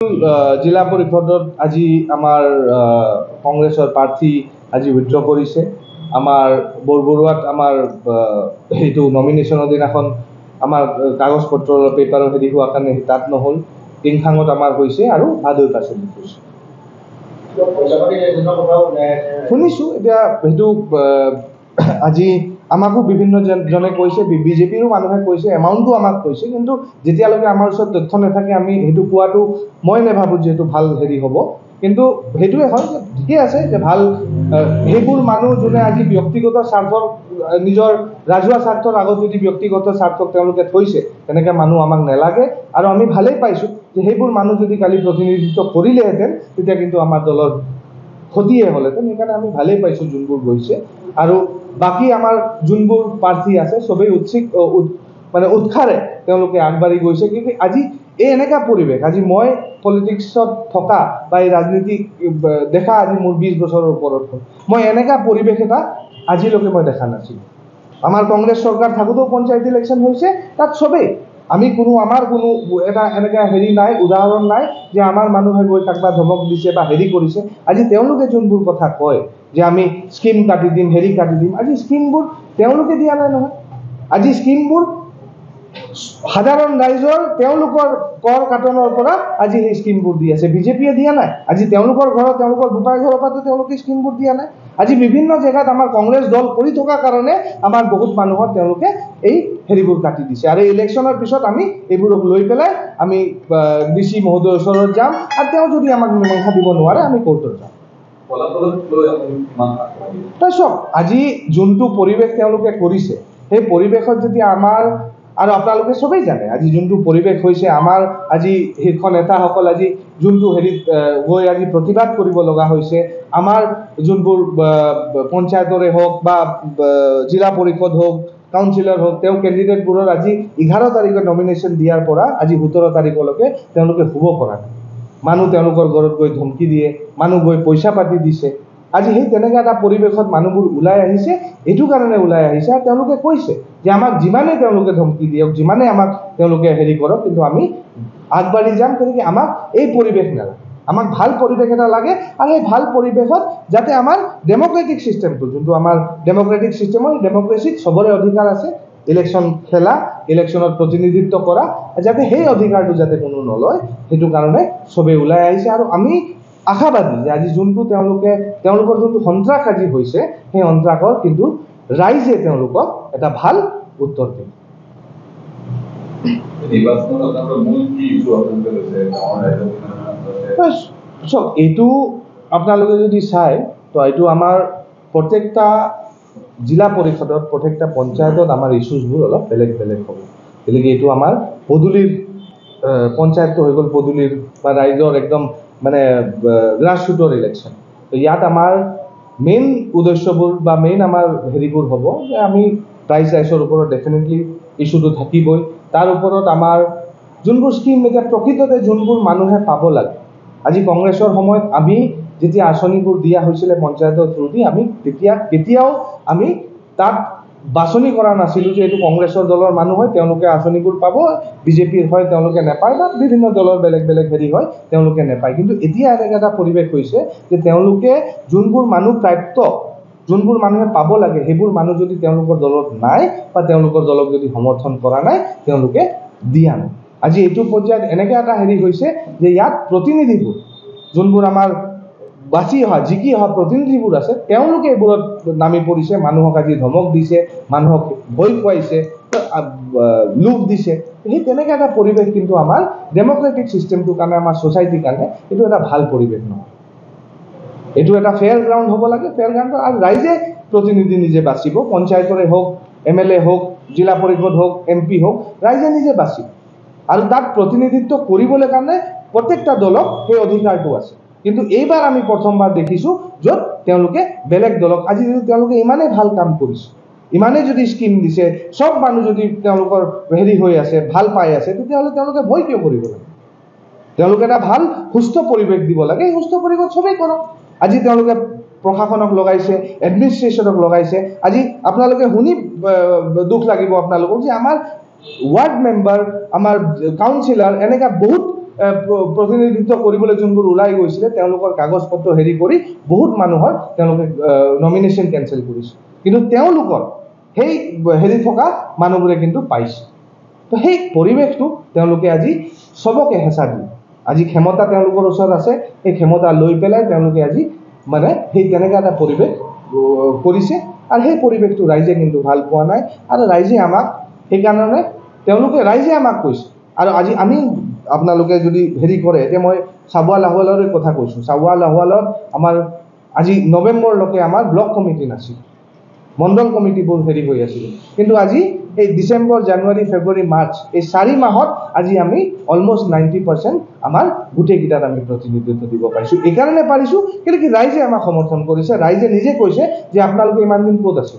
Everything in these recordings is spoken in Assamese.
জিলা পৰিষদত আজি আমাৰ কংগ্ৰেছৰ প্ৰাৰ্থী আজি উইথড্ৰ কৰিছে। আমাৰ বৰবৰুৱাত আমাৰ সেইটো নমিনেশ্যনৰ দিনাখন আমাৰ কাগজ পত্ৰ পেপাৰৰ হেৰি হোৱাৰ কাৰণে তাত নহ'ল। টিংখাঙত আমাৰ হৈছে আৰু ভাদৈ পাচলিত হৈছে। শুনিছোঁ এতিয়া সেইটো আজি আমাকো বিভিন্ন জনে কৈছে, বিজেপিৰো মানুহে কৈছে, এমাউণ্টটো আমাক কৈছে, কিন্তু যেতিয়ালৈকে আমাৰ ওচৰত তথ্য নাথাকে আমি সেইটো কোৱাটো মই নাভাবোঁ যে সেইটো ভাল হেৰি হ'ব। কিন্তু সেইটোৱে হয় যে ঠিকে আছে যে ভাল সেইবোৰ মানুহ যোনে আজি ব্যক্তিগত স্বাৰ্থৰ নিজৰ ৰাজহুৱা স্বাৰ্থৰ আগত যদি ব্যক্তিগত স্বাৰ্থক তেওঁলোকে থৈছে, তেনেকৈ মানুহ আমাক নালাগে আৰু আমি ভালেই পাইছোঁ যে সেইবোৰ মানুহ যদি কালি প্ৰতিনিধিত্ব কৰিলেহেঁতেন তেতিয়া কিন্তু আমাৰ দলৰ ক্ষতিয়ে হ'লহেঁতেন। সেইকাৰণে আমি ভালেই পাইছোঁ যোনবোৰ গৈছে। আৰু বাকী আমাৰ যোনবোৰ প্ৰাৰ্থী আছে চবেই উৎসাহেৰে তেওঁলোকে আগবাঢ়ি গৈছে। কিন্তু আজি এই এনেকুৱা পৰিৱেশ, আজি মই পলিটিক্সত থকা বা এই ৰাজনীতি দেখা আজি মোৰ 20 বছৰৰ ওপৰত হ'ল, মই এনেকুৱা পৰিৱেশ এটা আজিলৈকে মই দেখা নাছিলোঁ। আমাৰ কংগ্ৰেছ চৰকাৰ থাকোঁতেও পঞ্চায়ত ইলেকশ্যন হৈছে, তাত চবেই আমাৰ কোনো এটা এনেকুৱা হেৰি নাই, উদাহৰণ নাই যে আমাৰ মানুহে গৈ কাকবা ধমক দিছে বা হেৰি কৰিছে। আজি তেওঁলোকে যোনবোৰ কথা কয় যে আমি স্কিম কাটি দিম, হেৰি কাটি দিম, আজি স্কিমবোৰ তেওঁলোকে দিয়া নাই নহয়। আজি স্কিমবোৰ সাধাৰণ ৰাইজৰ তেওঁলোকৰ কৰ কাটনৰ পৰা আজি সেই স্কিমবোৰ দি আছে, বিজেপিয়ে দিয়া নাই। আজি তেওঁলোকৰ ঘৰত তেওঁলোকৰ বোপাই ঘৰৰ পৰা তেওঁলোকে স্কিমবোৰ দিয়া নাই। আজি বিভিন্ন জেগাত আমাৰ কংগ্ৰেছ দল কৰি থকাৰ কাৰণে আমাৰ বহুত মানুহৰ তেওঁলোকে এই হেৰিবোৰ কাটি দিছে। আৰু ইলেকশ্যনৰ পিছত আমি এইবোৰক লৈ পেলাই আমি DC মহোদয়ৰ ওচৰত যাম আৰু তেওঁ যদি আমাক মীমাংসা দিব নোৱাৰে আমি কোৰ্টত যাম। চাওক আজি যোনটো পৰিৱেশ তেওঁলোকে কৰিছে, সেই পৰিৱেশত যদি আমাৰ আৰু আপোনালোকে চবেই জানে আজি যোনটো পৰিৱেশ হৈছে, আমাৰ আজি শীৰ্ষ নেতাসকল আজি যোনটো হেৰিত গৈ আজি প্ৰতিবাদ কৰিব লগা হৈছে, আমাৰ যোনবোৰ পঞ্চায়তৰে হওক বা জিলা পৰিষদ হওক, কাউন্সিলৰ হওক, তেওঁ কেণ্ডিডেটবোৰৰ আজি 11 তাৰিখে নমিনেশ্যন দিয়াৰ পৰা আজি 17 তাৰিখলৈকে তেওঁলোকে শুব পৰা নাই। মানুহ তেওঁলোকৰ ঘৰত গৈ ধমকি দিয়ে, মানুহ গৈ পইচা পাতি দিছে। আজি সেই তেনেকুৱা এটা পৰিৱেশত মানুহবোৰ ওলাই আহিছে, এইটো কাৰণে ওলাই আহিছে আৰু তেওঁলোকে কৈছে যে আমাক যিমানে তেওঁলোকে ধমকি দিয়ক, যিমানে আমাক তেওঁলোকে হেৰি কৰক, কিন্তু আমি আগবাঢ়ি যাম। তেনেকৈ আমাক এই পৰিৱেশ নালাগে, আমাক ভাল পৰিৱেশ এটা লাগে। আৰু এই ভাল পৰিৱেশত যাতে আমাৰ ডেম'ক্ৰেটিক ছিষ্টেমটো, যোনটো আমাৰ ডেম'ক্ৰেটিক ছিষ্টেমৰ ডেম'ক্ৰেচিত চবৰে অধিকাৰ আছে, ইলেকশ্যন খেলা, ইলেকশ্যনত প্ৰতিনিধিত্ব কৰা, যাতে সেই অধিকাৰটো যাতে কোনো নলয়, সেইটো কাৰণে চবেই ওলাই আহিছে। আৰু আমি আশাবাদী যে আজি যোনটো তেওঁলোকৰ যোনটো সন্ত্ৰাস আজি হৈছে, সেই সন্ত্ৰাসৰ কিন্তু ৰাইজে তেওঁলোকক এটা ভাল উত্তৰ দিয়ে। চাওক এইটো আপোনালোকে যদি চায় তো এইটো আমাৰ প্ৰত্যেকটা জিলা পৰিষদত, প্ৰত্যেকটা পঞ্চায়তত আমাৰ ইছ্যুজবোৰ অলপ বেলেগ বেলেগ হ'ব। গতিকে এইটো আমাৰ পদূলিৰ পঞ্চায়তটো হৈ গ'ল পদূলিৰ বা ৰাইজৰ একদম মানে গ্ৰাছৰুটৰ ইলেকশ্যন। তো ইয়াত আমাৰ মেইন উদ্দেশ্যবোৰ বা মেইন আমাৰ হেৰিবোৰ হ'ব যে আমি প্ৰাইজ ৰাইজৰ ওপৰত ডেফিনেটলি ইছ্যুটো থাকিবই। তাৰ ওপৰত আমাৰ যোনবোৰ স্কিম এতিয়া প্ৰকৃততে যোনবোৰ মানুহে পাব লাগে, আজি কংগ্ৰেছৰ সময়ত আমি যেতিয়া আঁচনিবোৰ দিয়া হৈছিলে পঞ্চায়তৰ থ্ৰুদি, আমি কেতিয়াও আমি তাত বাছনি কৰা নাছিলোঁ যে এইটো কংগ্ৰেছৰ দলৰ মানুহ হয় তেওঁলোকে আঁচনিবোৰ পাব, বিজেপিৰ হয় তেওঁলোকে নাপায়, বা বিভিন্ন দলৰ বেলেগ বেলেগ হেৰি হয় তেওঁলোকে নাপায়। কিন্তু এতিয়া এনেকৈ এটা পৰিৱেশ হৈছে যে তেওঁলোকে যোনবোৰ মানুহ প্ৰাপ্য, যোনবোৰ মানুহে পাব লাগে, সেইবোৰ মানুহ যদি তেওঁলোকৰ দলত নাই বা তেওঁলোকৰ দলক যদি সমৰ্থন কৰা নাই, তেওঁলোকে দিয়া নাই। আজি এইটো পৰ্যায়ত এনেকৈ এটা হেৰি হৈছে যে ইয়াত প্ৰতিনিধিবোৰ যোনবোৰ আমাৰ জিকি অহা প্ৰতিনিধিবোৰ আছে, তেওঁলোকে এইবোৰত নামি পৰিছে, মানুহক আজি ধমক দিছে, মানুহক ভয় খুৱাইছে, লোভ দিছে। সেই তেনেকৈ এটা পৰিৱেশ কিন্তু আমাৰ ডেম'ক্ৰেটিক ছিষ্টেমটোৰ কাৰণে, আমাৰ ছ'চাইটিৰ কাৰণে এইটো এটা ভাল পৰিৱেশ নহয়। এইটো এটা ফেয়াৰ গ্ৰাউণ্ড হ'ব লাগে, ফেয়াৰ গ্ৰাউণ্ড। আৰু ৰাইজে প্ৰতিনিধি নিজে বাচিব, পঞ্চায়তৰে হওক, MLA হওক, জিলা পৰিষদ হওক, MP হওক, ৰাইজে নিজে বাচিব। আৰু তাত প্ৰতিনিধিত্ব কৰিবলৈ কাৰণে প্ৰত্যেকটা দলক সেই অধিকাৰটো আছে। কিন্তু এইবাৰ আমি প্ৰথমবাৰ দেখিছোঁ য'ত তেওঁলোকে বেলেগ দলক, আজি যদি তেওঁলোকে ইমানেই ভাল কাম কৰিছে, ইমানেই যদি স্কিম দিছে, চব মানুহ যদি তেওঁলোকৰ হেৰি হৈ আছে, ভাল পাই আছে, তেতিয়াহ'লে তেওঁলোকে ভয় কিয় কৰিব লাগে? তেওঁলোকে এটা ভাল সুস্থ পৰিৱেশ দিব লাগে, এই সুস্থ পৰিৱেশ চবেই কৰক। আজি তেওঁলোকে প্ৰশাসনক লগাইছে, এডমিনিষ্ট্ৰেশ্যনক লগাইছে। আজি আপোনালোকে শুনি দুখ লাগিব আপোনালোকক যে আমাৰ ৱাৰ্ড মেম্বাৰ, আমাৰ কাউন্সিলাৰ, এনেকুৱা বহুত প্ৰতিনিধিত্ব কৰিবলৈ যোনবোৰ ওলাই গৈছিলে তেওঁলোকৰ কাগজ পত্ৰ হেৰি কৰি বহুত মানুহৰ তেওঁলোকে নমিনেশ্যন কেনচেল কৰিছে কিন্তু তেওঁলোকৰ সেই হেৰি থকা মানুহবোৰে কিন্তু পাইছে তো সেই পৰিৱেশটো তেওঁলোকে আজি সবকে হেঁচা দিয়ে আজি ক্ষমতা তেওঁলোকৰ ওচৰত আছে এই ক্ষমতা লৈ পেলাই তেওঁলোকে আজি মানে সেই তেনেকুৱা এটা পৰিৱেশ কৰিছে আৰু সেই পৰিৱেশটো ৰাইজে কিন্তু ভাল পোৱা নাই আৰু ৰাইজে আমাক সেইকাৰণে তেওঁলোকে ৰাইজে আমাক কৈছে আৰু আজি আমি আপোনালোকে যদি হেৰি কৰে এতিয়া মই চাবুৱা লাহোৱালৰে কথা কৈছোঁ চাবুৱা লাহোৱালত আমাৰ আজি নৱেম্বৰলৈকে আমাৰ ব্লক কমিটি নাছিল মণ্ডল কমিটিবোৰ হেৰি হৈ আছিল কিন্তু আজি এই ডিচেম্বৰ জানুৱাৰী ফেব্ৰুৱাৰী মাৰ্চ এই 4 মাহত আজি আমি অলমোষ্ট 90% আমাৰ গোটেইকেইটাত আমি প্ৰতিনিধিত্ব দিব পাৰিছোঁ এইকাৰণে পাৰিছোঁ কিন্তু কি ৰাইজে আমাক সমৰ্থন কৰিছে ৰাইজে নিজে কৈছে যে আপোনালোকে ইমান দিন ক'ত আছে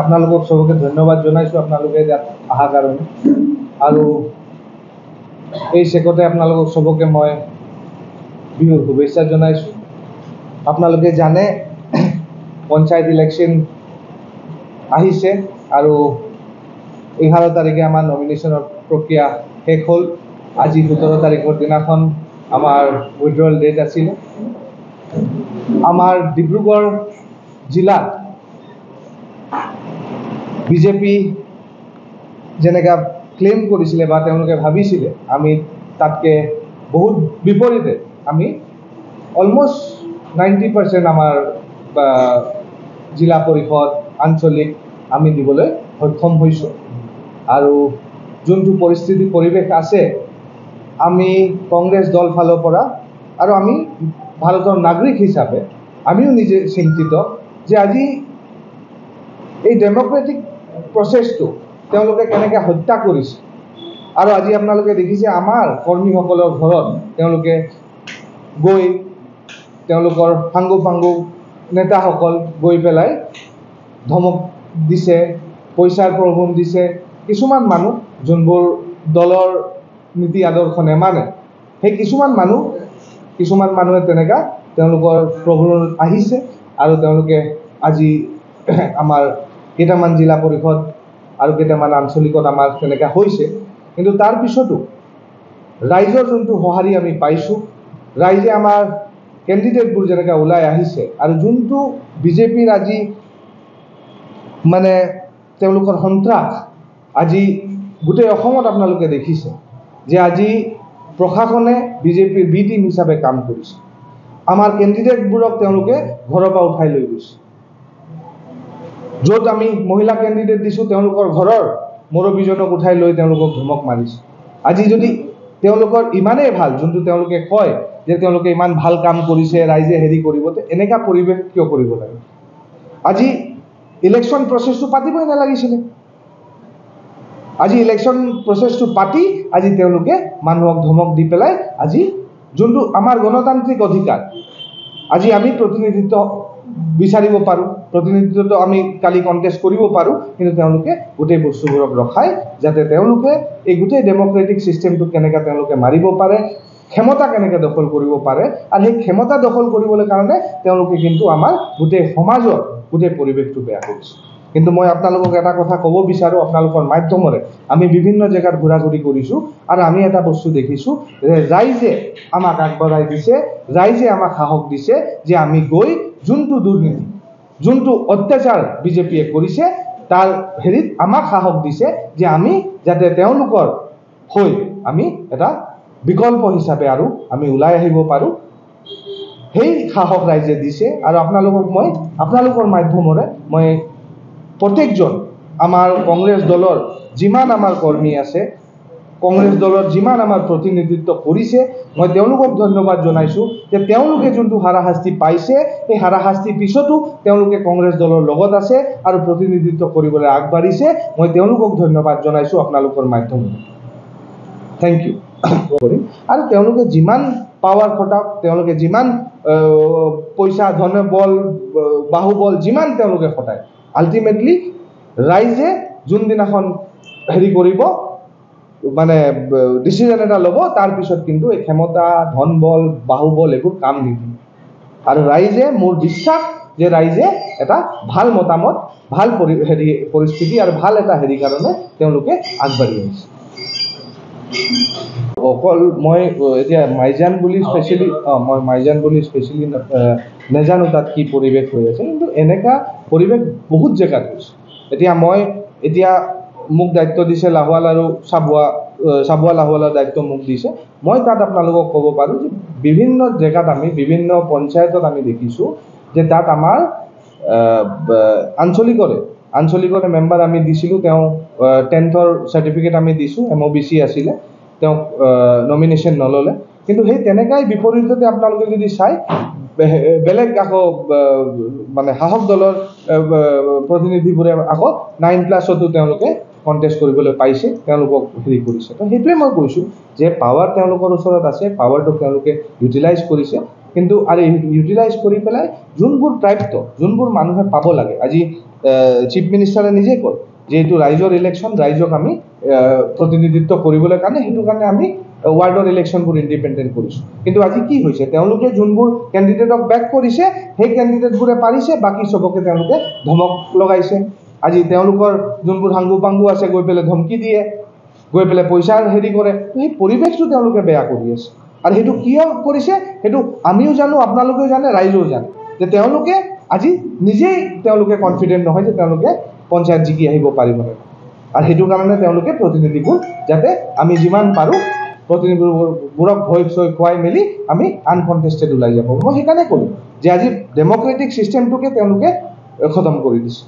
আপোনালোকক সবকে ধন্যবাদ জনাইছোঁ আপোনালোকে ইয়াত অহাৰ কাৰণে আৰু এই চেকতে আপোনালোকক সবকে মই বিহুৰ শুভেচ্ছা জনাইছোঁ আপোনালোকে জানে পঞ্চায়ত ইলেকশ্যন আহিছে আৰু 11 তাৰিখে আমাৰ নমিনেশ্যনৰ প্ৰক্ৰিয়া শেষ হ'ল আজি 17 তাৰিখৰ দিনাখন আমাৰ উইথড্ৰল ডেট আছিল আমাৰ ডিব্ৰুগড় জিলাত বিজেপি যেনেকা ক্লেইম কৰিছিলে বা তেওঁলোকে ভাবিছিলে আমি তাতকে বহুত বিপৰীতে আমি অলমোষ্ট 90% আমাৰ জিলা পৰিষদ আঞ্চলিক আমি দিবলৈ সক্ষম হৈছোঁ আৰু যোনটো পৰিস্থিতি পৰিৱেশ আছে আমি কংগ্ৰেছ দল ফালৰ পৰা আৰু আমি ভাৰতৰ নাগৰিক হিচাপে আমিও নিজে চিন্তিত যে আজি এই ডেমক্ৰেটিক প্ৰচেছটো তেওঁলোকে কেনেকৈ হত্যা কৰিছে আৰু আজি আপোনালোকে দেখিছে আমাৰ কৰ্মীসকলৰ ঘৰত তেওঁলোকে গৈ তেওঁলোকৰ সাংগু পাংগু নেতাসকল গৈ পেলাই ধমক দিছে পইচাৰ প্ৰলোভন দিছে কিছুমান মানুহ যোনবোৰ দলৰ নীতি আদৰ্শ নেমানে সেই কিছুমান মানুহে তেনেকা তেওঁলোকৰ প্ৰলোভনত আহিছে আৰু তেওঁলোকে আজি আমাৰ কেইটামান জিলা পৰিষদ আৰু কেইটামান আঞ্চলিকত আমাৰ তেনেকা হৈছে কিন্তু তাৰ পিছতো ৰাইজৰ যোনটো সঁহাৰি আমি পাইছোঁ ৰাইজে আমাৰ কেণ্ডিডেটবোৰ যেনেকৈ ওলাই আহিছে আৰু যোনটো বিজেপিৰ আজি মানে তেওঁলোকৰ সন্ত্ৰাস আজি গোটেই অসমত আপোনালোকে দেখিছে যে আজি প্ৰশাসনে বিজেপিৰ বি টিম হিচাপে কাম কৰিছে আমাৰ কেণ্ডিডেটবোৰক তেওঁলোকে ঘৰৰ পৰা উঠাই লৈ গৈছে য'ত আমি মহিলা কেণ্ডিডেট দিছোঁ তেওঁলোকৰ ঘৰৰ মুৰব্বীজনক উঠাই লৈ তেওঁলোকক ধমক মাৰিছে আজি যদি তেওঁলোকৰ ইমানেই ভাল যোনটো তেওঁলোকে কয় যে তেওঁলোকে ইমান ভাল কাম কৰিছে ৰাইজে হেৰি কৰিব এনেকুৱা পৰিৱেশ কিয় কৰিব লাগে আজি ইলেকশ্যন প্ৰচেছটো পাতিবই নালাগিছিলে আজি ইলেকশ্যন প্ৰচেছটো পাতি আজি তেওঁলোকে মানুহক ধমক দি পেলাই আজি যোনটো আমাৰ গণতান্ত্ৰিক অধিকাৰ আজি আমি প্ৰতিনিধিত্ব বিচাৰিব পাৰোঁ প্ৰতিনিধিত্ব আমি কালি কণ্টেষ্ট কৰিব পাৰোঁ কিন্তু তেওঁলোকে গোটেই বস্তুবোৰক ৰখাই যাতে তেওঁলোকে এই গোটেই ডেমক্ৰেটিক চিষ্টেমটো কেনেকৈ তেওঁলোকে মাৰিব পাৰে ক্ষমতা কেনেকৈ দখল কৰিব পাৰে আৰু সেই ক্ষমতা দখল কৰিবলৈ কাৰণে তেওঁলোকে কিন্তু আমাৰ গোটেই সমাজৰ গোটেই পৰিৱেশটো বেয়া কৰিছে কিন্তু মই আপোনালোকক এটা কথা ক'ব বিচাৰোঁ আপোনালোকৰ মাধ্যমেৰে আমি বিভিন্ন জেগাত ঘূৰা ঘূৰি কৰিছোঁ আৰু আমি এটা বস্তু দেখিছোঁ যে ৰাইজে আমাক আগবঢ়াই দিছে ৰাইজে আমাক সাহস দিছে যে আমি গৈ যোনটো দুৰ্নীতি যোনটো অত্যাচাৰ বিজেপিয়ে কৰিছে তাৰ হেৰিত আমাক সাহস দিছে যে আমি যাতে তেওঁলোকৰ হৈ আমি এটা বিকল্প হিচাপে আৰু আমি ওলাই আহিব পাৰোঁ সেই সাহস ৰাইজে দিছে আৰু আপোনালোকক মই আপোনালোকৰ মাধ্যমেৰে মই প্ৰত্যেকজন আমাৰ কংগ্ৰেছ দলৰ যিমান আমাৰ কৰ্মী আছে কংগ্ৰেছ দলৰ যিমান আমাৰ প্ৰতিনিধিত্ব কৰিছে মই তেওঁলোকক ধন্যবাদ জনাইছোঁ যে তেওঁলোকে যোনটো হাৰাশাস্তি পাইছে সেই হাৰাশাস্তিৰ পিছতো তেওঁলোকে কংগ্ৰেছ দলৰ লগত আছে আৰু প্ৰতিনিধিত্ব কৰিবলৈ আগবাঢ়িছে মই তেওঁলোকক ধন্যবাদ জনাইছোঁ আপোনালোকৰ মাধ্যমেৰে থেংক ইউ কৰিম আৰু তেওঁলোকে যিমান পাৱাৰ খটাওক তেওঁলোকে যিমান পইচা ধন বল বাহুবল যিমান তেওঁলোকে খটায় আল্টিমেটলি ৰাইজে যোনদিনাখন হেৰি কৰিব মানে ডিচিজন এটা ল'ব তাৰ পিছত কিন্তু এই ক্ষমতা ধন বল বাহুবল এইবোৰ কাম নিদিয়ে আৰু ৰাইজে মোৰ বিশ্বাস যে ৰাইজে এটা ভাল মতামত ভাল হেৰি পৰিস্থিতি আৰু ভাল এটা হেৰি কাৰণে তেওঁলোকে আগবাঢ়ি আহিছে অকল মই এতিয়া মাইজান বুলি স্পেচিয়েলি মই মাইজান বুলি স্পেচিয়েলি নাজানো তাত কি পৰিৱেশ হৈ আছে, কিন্তু এনেকা পৰিৱেশ বহুত জেগাত হৈছে। এতিয়া মোক দায়িত্ব দিছে লাহোৱাল আৰু চাবুৱা লাহোৱালৰ দায়িত্ব মোক দিছে। মই তাত আপোনালোকক ক'ব পাৰোঁ যে বিভিন্ন জেগাত আমি বিভিন্ন পঞ্চায়তত আমি দেখিছোঁ যে তাত আমাৰ আঞ্চলিকৰে মেম্বাৰ আমি দিছিলোঁ, তেওঁ 10th চাৰ্টিফিকেট আমি দিছোঁ, MOBC আছিলে, তেওঁক নমিনেশ্যন নল'লে। কিন্তু সেই তেনেকাই বিপৰীততে আপোনালোকে যদি চায় বেলেগ আকৌ মানে শাসক দলৰ প্ৰতিনিধিবোৰে আকৌ 9+তো তেওঁলোকে কণ্টেষ্ট কৰিবলৈ পাইছে, তেওঁলোকক হেৰি কৰিছে। তো সেইটোৱে মই কৈছোঁ যে পাৱাৰ তেওঁলোকৰ ওচৰত আছে, পাৱাৰটোক তেওঁলোকে ইউটিলাইজ কৰিছে, কিন্তু আৰু ইউটিলাইজ কৰি পেলাই যোনবোৰ প্ৰাপ্য, যোনবোৰ মানুহে পাব লাগে, আজি চিফ মিনিষ্টাৰে নিজে কয় যে এইটো ৰাইজৰ ইলেকশ্যন, ৰাইজক আমি প্ৰতিনিধিত্ব কৰিবলৈ কাৰণে সেইটো কাৰণে আমি ৱাৰ্ডৰ ইলেকশ্যনবোৰ ইণ্ডিপেণ্ডেণ্ট কৰিছোঁ। কিন্তু আজি কি হৈছে, তেওঁলোকে যোনবোৰ কেণ্ডিডেটক বেক কৰিছে সেই কেণ্ডিডেটবোৰে পাৰিছে, বাকী চবকে তেওঁলোকে ধমক লগাইছে। আজি তেওঁলোকৰ যোনবোৰ সাংগু পাংগু আছে গৈ পেলাই ধমকি দিয়ে, গৈ পেলাই পইচাৰ হেৰি কৰে। সেই পৰিৱেশটো তেওঁলোকে বেয়া কৰি আছে। আৰু সেইটো কিয় কৰিছে সেইটো আমিও জানো, আপোনালোকেও জানে, ৰাইজেও জানে, যে তেওঁলোকে আজি নিজেই তেওঁলোকে কনফিডেণ্ট নহয় যে তেওঁলোকে পঞ্চায়ত জিকি আহিব পাৰিব নে। আৰু সেইটো কাৰণে তেওঁলোকে প্ৰতিনিধিবোৰ যাতে আমি যিমান পাৰোঁ প্ৰতিনিধিবোৰক ভয় চয় খুৱাই মেলি আমি আনকণ্টেষ্টেড ওলাই যাব। মই সেইকাৰণে ক'লোঁ যে আজি ডেম'ক্ৰেটিক ছিষ্টেমটোকে তেওঁলোকে খতম কৰি দিছে।